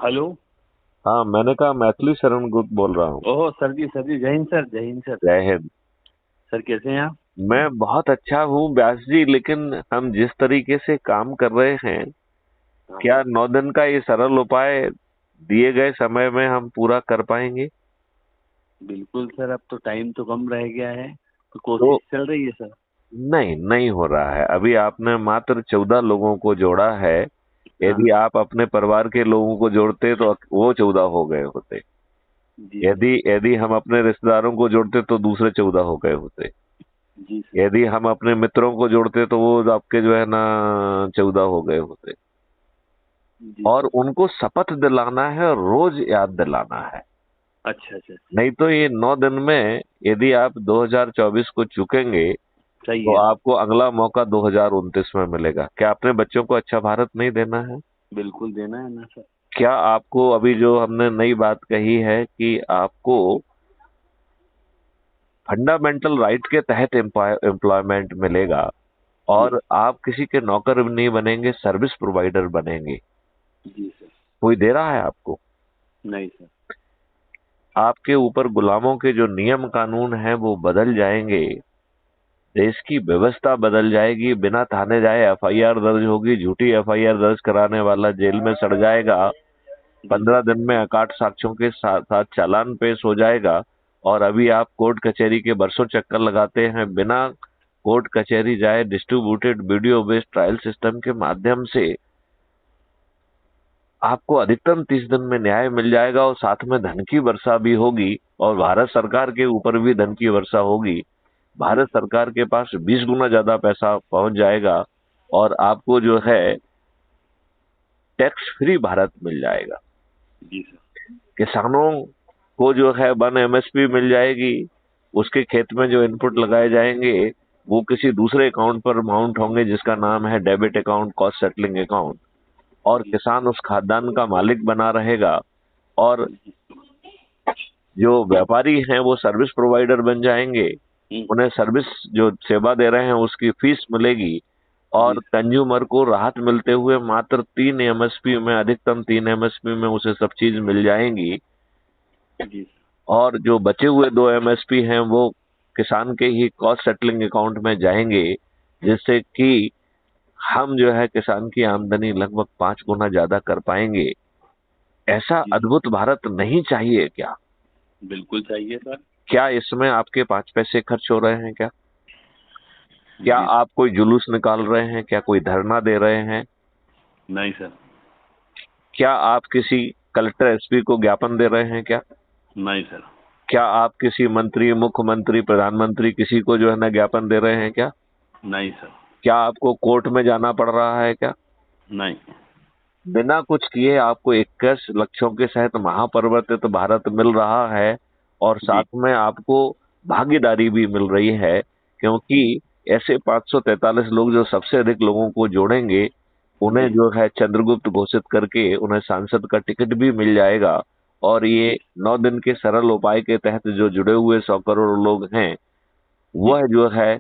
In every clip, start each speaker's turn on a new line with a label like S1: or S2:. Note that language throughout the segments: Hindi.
S1: हेलो।
S2: हाँ, मैंने कहा मैथिली शरण गुप्त बोल रहा हूँ।
S1: ओहो सर जी, जय हिंद सर, जय हिंद सर।
S2: जय हिंद।
S1: सर कैसे हैं आप?
S2: मैं बहुत अच्छा हूँ व्यास जी, लेकिन हम जिस तरीके से काम कर रहे हैं,
S1: हाँ
S2: क्या 9 दिन का ये सरल उपाय दिए गए समय में हम पूरा कर पाएंगे?
S1: बिल्कुल सर, अब तो टाइम तो कम रह गया है, तो
S2: तो
S1: कोशिश चल रही है सर।
S2: नहीं, नहीं हो रहा है। अभी आपने मात्र 14 लोगों को जोड़ा है।
S1: हाँ
S2: यदि
S1: हाँ।
S2: आप अपने परिवार के लोगों को जोड़ते तो वो 14 हो गए होते।
S1: जी सर।
S2: यदि यदि हम अपने रिश्तेदारों को जोड़ते तो दूसरे 14 हो गए होते।
S1: जी सर।
S2: यदि हम अपने मित्रों को जोड़ते तो वो आपके जो है ना 14 हो गए होते।
S1: जी
S2: और
S1: सर।
S2: उनको शपथ दिलाना है, रोज याद दिलाना है।
S1: अच्छा अच्छा अच्छा।
S2: नहीं तो ये 9 दिन में यदि आप 2024 को चुकेंगे
S1: सही
S2: तो
S1: है।
S2: आपको अगला मौका 2029 में मिलेगा। क्या अपने बच्चों को अच्छा भारत नहीं देना है?
S1: बिल्कुल देना है ना सर।
S2: क्या आपको अभी जो हमने नई बात कही है कि आपको फंडामेंटल राइट के तहत एम्प्लॉयमेंट मिलेगा
S1: जी
S2: और आप किसी के नौकर नहीं बनेंगे, सर्विस प्रोवाइडर बनेंगे।
S1: जी सर।
S2: कोई दे रहा है आपको?
S1: नहीं सर।
S2: आपके ऊपर गुलामों के जो नियम कानून हैं वो बदल जाएंगे। देश की व्यवस्था बदल जाएगी। बिना थाने जाए एफआईआर दर्ज होगी। झूठी एफआईआर दर्ज कराने वाला जेल में सड़ जाएगा।
S1: जी
S2: 15 दिन में अकाट साक्ष्यों के साथ साथ चालान पेश हो जाएगा। और अभी आप कोर्ट कचहरी के बरसों चक्कर लगाते हैं, बिना कोर्ट कचहरी जाए distributed video based trial system के माध्यम से आपको अधिकतम 30 दिन में न्याय मिल जाएगा और साथ में धन की वर्षा भी होगी। और भारत सरकार के ऊपर भी धन की वर्षा होगी।
S1: जी
S2: भारत
S1: सर।
S2: सरकार के पास 20 गुना ज्यादा पैसा पहुंच जाएगा। और आपको जो है टैक्स फ्री भारत मिल जाएगा।
S1: जी सर।
S2: किसानों को जो है 1 एमएसपी मिल जाएगी। उसके खेत में जो इनपुट लगाए जाएंगे वो किसी दूसरे अकाउंट पर माउंट होंगे जिसका नाम है debit account, cost settling account. और
S1: जी
S2: किसान उस खाद्यान्न का मालिक बना रहेगा। और
S1: जी।
S2: जो व्यापारी हैं वो सर्विस प्रोवाइडर बन जाएंगे। उन्हें सर्विस जो सेवा दे रहे हैं उसकी फीस मिलेगी।
S1: जी
S2: और कंज्यूमर को राहत मिलते हुए मात्र 3 एमएसपी में, अधिकतम 3 एमएसपी में उसे सब चीज मिल जाएंगी।
S1: जी
S2: और जो बचे हुए 2 एमएसपी हैं वो किसान के ही कॉस्ट सेटलिंग अकाउंट में जाएंगे, जिससे कि हम जो है किसान की आमदनी लगभग 5 गुना ज्यादा कर पाएंगे। ऐसा
S1: जी।
S2: अद्भुत भारत नहीं चाहिए क्या?
S1: बिल्कुल चाहिए सर।
S2: क्या इसमें आपके 5 पैसे खर्च हो रहे हैं क्या? क्या
S1: जी
S2: आप कोई जुलूस निकाल रहे हैं? क्या कोई धरना दे रहे हैं?
S1: नहीं सर।
S2: क्या आप किसी कलेक्टर एसपी को ज्ञापन दे रहे हैं क्या?
S1: नहीं सर।
S2: क्या आप किसी मंत्री, मुख्यमंत्री, प्रधानमंत्री किसी को जो है ना ज्ञापन दे रहे हैं क्या?
S1: नहीं सर।
S2: क्या आपको कोर्ट में जाना पड़ रहा है क्या?
S1: नहीं।
S2: बिना कुछ किए आपको 21 लक्ष्यों के सहित महापरिवर्तित भारत मिल रहा है। और साथ
S1: जी
S2: में आपको भागीदारी भी मिल रही है, क्योंकि ऐसे 543 लोग जो सबसे अधिक लोगों को जोड़ेंगे उन्हें
S1: जी
S2: जो है चंद्रगुप्त घोषित करके उन्हें सांसद का टिकट भी मिल जाएगा। और ये
S1: जी
S2: 9 दिन के सरल उपाय के तहत जो जुड़े हुए 100 करोड़ लोग हैं
S1: जी
S2: वह जो है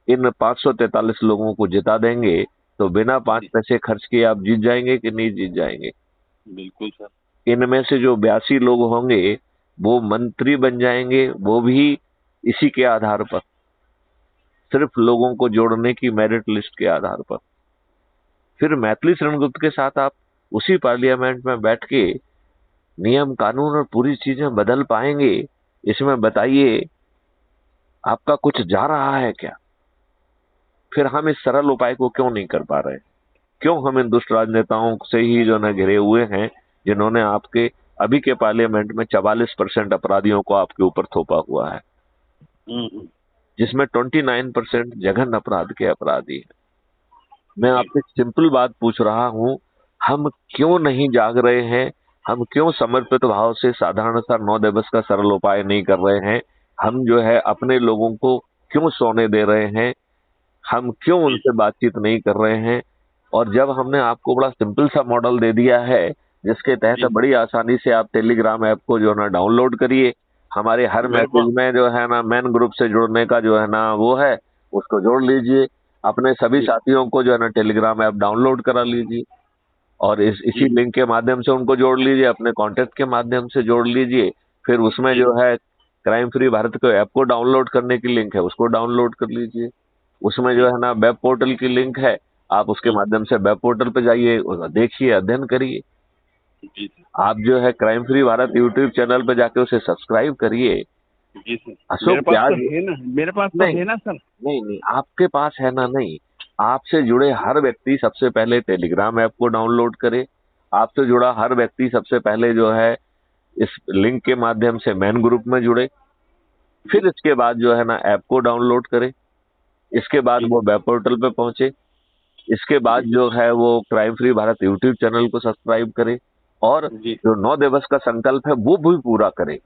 S2: इन 543 लोगों को जिता देंगे। तो बिना पांच
S1: जी।
S2: पैसे खर्च किए आप जीत जाएंगे कि नहीं जीत जाएंगे?
S1: बिल्कुल सर।
S2: इनमें से जो 82 लोग होंगे वो मंत्री बन जाएंगे, वो भी इसी के आधार पर, सिर्फ लोगों को जोड़ने की मेरिट लिस्ट के आधार पर। फिर मैथिली शरणगुप्त के साथ आप उसी पार्लियामेंट में बैठ के नियम कानून और पूरी चीजें बदल पाएंगे? इसमें बताइए, आपका कुछ जा रहा है क्या? फिर हम इस सरल उपाय को क्यों नहीं कर पा रहे? क्यों हम इन दुष्ट राजनेताओं से ही जो न घिरे हुए हैं, जिन्होंने आपके अभी के पार्लियामेंट में 44% अपराधियों को आपके ऊपर थोपा हुआ है,
S1: हम्म।
S2: जिसमें 29% जघन्य अपराध के अपराधी हैं। मैं
S1: जी
S2: आपसे सिंपल बात पूछ रहा हूं, हम क्यों नहीं जाग रहे हैं? हम क्यों समर्पित भाव से साधारण सा 9 दिवस का सरल उपाय नहीं कर रहे हैं? हम जो है अपने लोगों को क्यों सोने दे रहे हैं? हम क्यों
S1: जी
S2: उनसे बातचीत नहीं कर रहे हैं? और जब हमने आपको बड़ा सिंपल सा मॉडल दे दिया है, जिसके तहत
S1: जी।
S2: बड़ी आसानी से आप टेलीग्राम ऐप को जो है ना डाउनलोड करिए, हमारे हर
S1: बिल्कुल।
S2: मैसेज में जो है ना मैन ग्रुप से जुड़ने का जो है ना वो है, उसको जोड़ लीजिए। अपने सभी
S1: जी
S2: साथियों को जो है ना टेलीग्राम ऐप डाउनलोड करा लीजिए। और इसी लिंक के माध्यम से उनको जोड़ लीजिए, अपने कांटेक्ट के माध्यम से जोड़ लीजिए। फिर उसमें जो है क्राइम फ्री भारत के ऐप को डाउनलोड करने की लिंक है, उसको डाउनलोड कर लीजिए। उसमें जो है ना वेब पोर्टल की लिंक है, आप उसके माध्यम से वेब पोर्टल पे जाइए, देखिए, अध्ययन करिए।
S1: जी सर।
S2: आप जो है crime free Bharat YouTube channel पे जाके उसे सब्सक्राइब करिए।
S1: जी सर।
S2: अशोक
S1: मेरे पास
S2: प्याज
S1: तो है ना, मेरे पास तो
S2: नहीं
S1: है ना सर।
S2: नहीं, आपके पास है ना? नहीं, आपसे जुड़े हर व्यक्ति सबसे पहले टेलीग्राम ऐप को डाउनलोड करे। आपसे जुड़ा हर व्यक्ति सबसे पहले जो है इस लिंक के माध्यम से मेन ग्रुप में जुड़े। फिर इसके बाद जो है ना ऐप को डाउनलोड करे। इसके बाद वो वेब पोर्टल पे पहुंचे। इसके बाद जो है वो crime free Bharat YouTube channel को सब्सक्राइब करे और
S1: जी
S2: जो 9 दिवस का संकल्प है वो भी पूरा करे।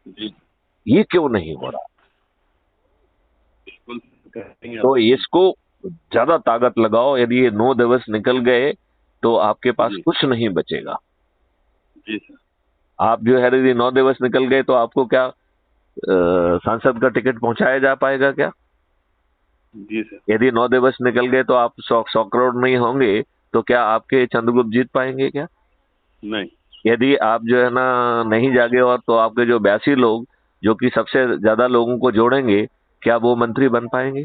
S1: जी।
S2: ये क्यों नहीं हो रहा?
S1: बिल्कुल करेंगे।
S2: तो इसको ज्यादा ताकत लगाओ। यदि ये 9 दिवस निकल गए तो आपके पास
S1: जी।
S2: कुछ नहीं बचेगा।
S1: जी सर।
S2: आप जो है यदि 9 दिवस निकल गए तो आपको क्या सांसद का टिकट पहुंचाया जा पाएगा क्या?
S1: जी सर।
S2: यदि 9 दिवस निकल गए तो आप 100 करोड़ नहीं होंगे तो क्या आपके चंद्रगुप्त जीत पाएंगे क्या?
S1: नहीं।
S2: यदि आप जो है ना नहीं जागे और तो आपके जो 82 लोग जो कि सबसे ज्यादा लोगों को जोड़ेंगे, क्या वो मंत्री बन पाएंगे?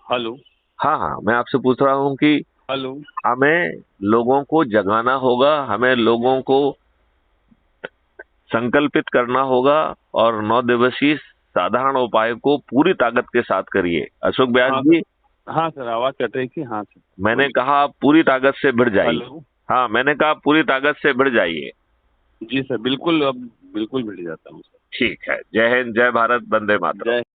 S1: हेलो।
S2: हाँ हाँ, मैं आपसे पूछ रहा हूँ कि
S1: हेलो।
S2: हमें लोगों को जगाना होगा, हमें लोगों को संकल्पित करना होगा और 9 दिवसीय साधारण उपाय को पूरी ताकत के साथ करिए। अशोक व्यास
S1: हाँ
S2: जी,
S1: सर। हाँ सर, आवाज कट रही थी। हाँ सर।
S2: मैंने कहा आप पूरी ताकत से भिड़ जाइए।
S1: हेलो।
S2: हाँ, मैंने कहा आप पूरी ताकत से भिड़ जाइए।
S1: जी सर, बिल्कुल, अब बिल्कुल भिड़ जाता हूँ सर।
S2: ठीक है। जय हिंद, जय भारत, वंदे मातरम।
S1: जय